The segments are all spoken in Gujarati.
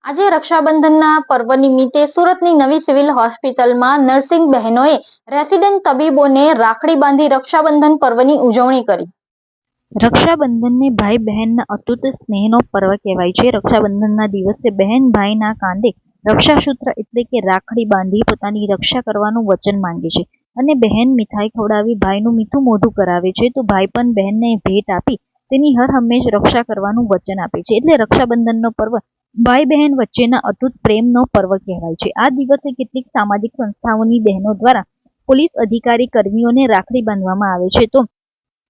આજે રક્ષાબંધનના પર્વ નિમિત્તે સુરતની નવી સિવિલ હોસ્પિટલમાં નર્સિંગ બહેનોએ રેસિડેન્ટ તબીબોને રાખડી બાંધી રક્ષાબંધન પર્વની ઉજવણી કરી। રક્ષાબંધનને ભાઈ બહેનના અતૂટ સ્નેહનો પર્વ કહેવાય છે। રક્ષાબંધનના દિવસે બહેન ભાઈના કાંધે રક્ષાસૂત્ર એટલે કે રાખડી બાંધી પોતાની રક્ષા કરવાનું વચન માંગે છે અને બહેન મીઠાઈ ખવડાવી ભાઈનું મીઠું મોઢું કરાવે છે તો ભાઈ પણ બહેનને ભેટ આપી તેની હર હંમેશ રક્ષા કરવાનું વચન આપે છે। એટલે રક્ષાબંધનનો પર્વ ભાઈ બહેન વચ્ચેના અતૂટ પ્રેમનો પર્વ કહેવાય છે। આ દિવસે કેટલીક સામાજિક સંસ્થાઓની બહેનો દ્વારા પોલીસ અધિકારી કર્મીઓને રાખડી બાંધવામાં આવે છે તો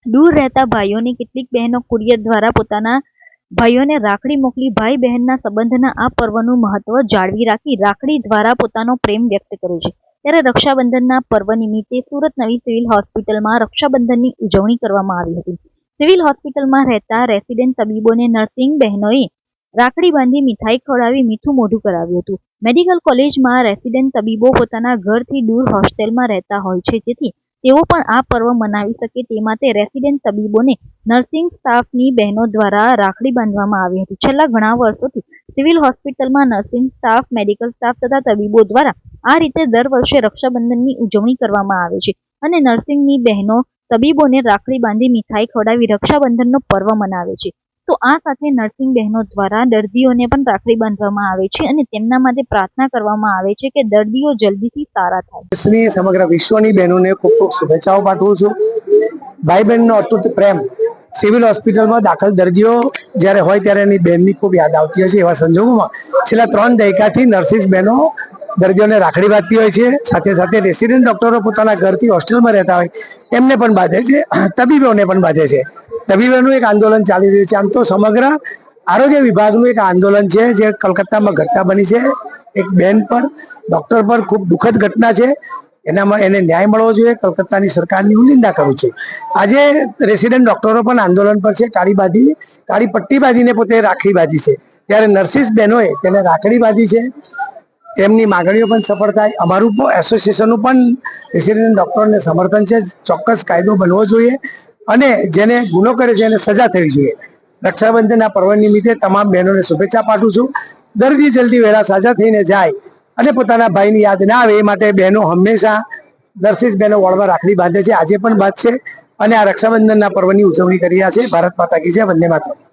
દૂર રહેતા ભાઈઓને કેટલીક બહેનો કુરિયર દ્વારા પોતાના ભાઈઓને રાખડી મોકલી ભાઈ બહેનના સંબંધના આ પર્વનું મહત્વ જાળવી રાખી રાખડી દ્વારા પોતાનો પ્રેમ વ્યક્ત કરે છે। ત્યારે રક્ષાબંધનના પર્વ નિમિત્તે સુરત નવી સિવિલ હોસ્પિટલમાં રક્ષાબંધનની ઉજવણી કરવામાં આવી હતી। સિવિલ હોસ્પિટલમાં રહેતા રેસિડેન્ટ તબીબોને નર્સિંગ બહેનોએ રાખડી બાંધી મીઠાઈ ખવડાવી મીઠું મોઢું કરાવ્યું હતું। મેડિકલ કોલેજમાં રેસિડેન્ટ તબીબો પોતાના ઘરથી દૂર હોસ્ટેલમાં રહેતા હોય છે જેથી તેઓ પણ આ પર્વ મનાવી શકે તે માટે રેસિડેન્ટ તબીબોને નર્સિંગ સ્ટાફની બહેનો દ્વારા રાખડી બાંધવામાં આવી હતી। છેલ્લા ઘણા વર્ષોથી સિવિલ હોસ્પિટલમાં નર્સિંગ સ્ટાફ, મેડિકલ સ્ટાફ તથા તબીબો દ્વારા આ રીતે દર વર્ષે રક્ષાબંધનની ઉજવણી કરવામાં આવે છે અને નર્સિંગની બહેનો તબીબોને રાખડી બાંધી મીઠાઈ ખવડાવી રક્ષાબંધનનો પર્વ મનાવે છે। તો આ સાથે નર્સિંગ બહેનો દ્વારા દર્દીઓને પણ રાખડી બાંધવામાં આવે છે અને તેમના માટે પ્રાર્થના કરવામાં આવે છે કે દર્દીઓ જલ્દીથી સારા થાય। સમગ્ર વિશ્વની બહેનોને ખૂબ ખૂબ શુભેચ્છાઓ પાઠવું છું। ભાઈ બહેનનો અતૂટ પ્રેમ સિવિલ હોસ્પિટલમાં દાખલ દર્દીઓ જ્યારે હોય ત્યારે એની બહેનની ખૂબ યાદ આવતી હોય છે। એવા સંજોગોમાં છેલ્લા 3 દાયકાથી નર્સિસ બહેનો દર્દીઓને રાખડી બાંધતી હોય છે। સાથે સાથે રેસિડેન્ટ ડોક્ટરો પોતાના ઘરથી હોસ્ટેલમાં રહેતા હોય એમને પણ બાંધે છે, તબીબોને પણ બાંધે છે। તબીબોનું એક આંદોલન ચાલી રહ્યું છે। આમ તો સમગ્ર આરોગ્ય વિભાગનું એક આંદોલન છે જે કલકત્તામાં ઘટના બની છે। એક બેન પર, ડોક્ટર પર ખૂબ દુઃખદ ઘટના છે। એનામાં એને ન્યાય મળવો જોઈએ। કલકત્તાની સરકારની હું નિંદા કરું છું। આજે રેસિડેન્ટ ડોક્ટરો પણ આંદોલન પર છે। કાળી પટ્ટી બાંધીને પોતે રાખડી બાંધી છે, ત્યારે નર્સિસ બહેનોએ તેને રાખડી બાંધી છે। તેમની માગણીઓ પણ સફળ થાય, અમારું એસોસિએશનનું પણ રેસિડેન્ટ ડોક્ટરને સમર્થન છે। ચોક્કસ કાયદો બનવો જોઈએ અને જેને ગુનો કરે છે એને સજા થવી જોઈએ। રક્ષાબંધનના પર્વ નિમિત્તે તમામ બહેનોને શુભેચ્છા પાઠવું છું। દર્દી જલ્દી વહેલા સાજા થઈને જાય અને પોતાના ભાઈની યાદ ના આવે એ માટે બહેનો હંમેશા નર્સિસ બહેનો વળમાં રાખડી બાંધે છે, આજે પણ બાંધશે અને આ રક્ષાબંધનના પર્વની ઉજવણી કરી રહ્યા છે। ભારત માતા કી જય, વંદે માતરમ।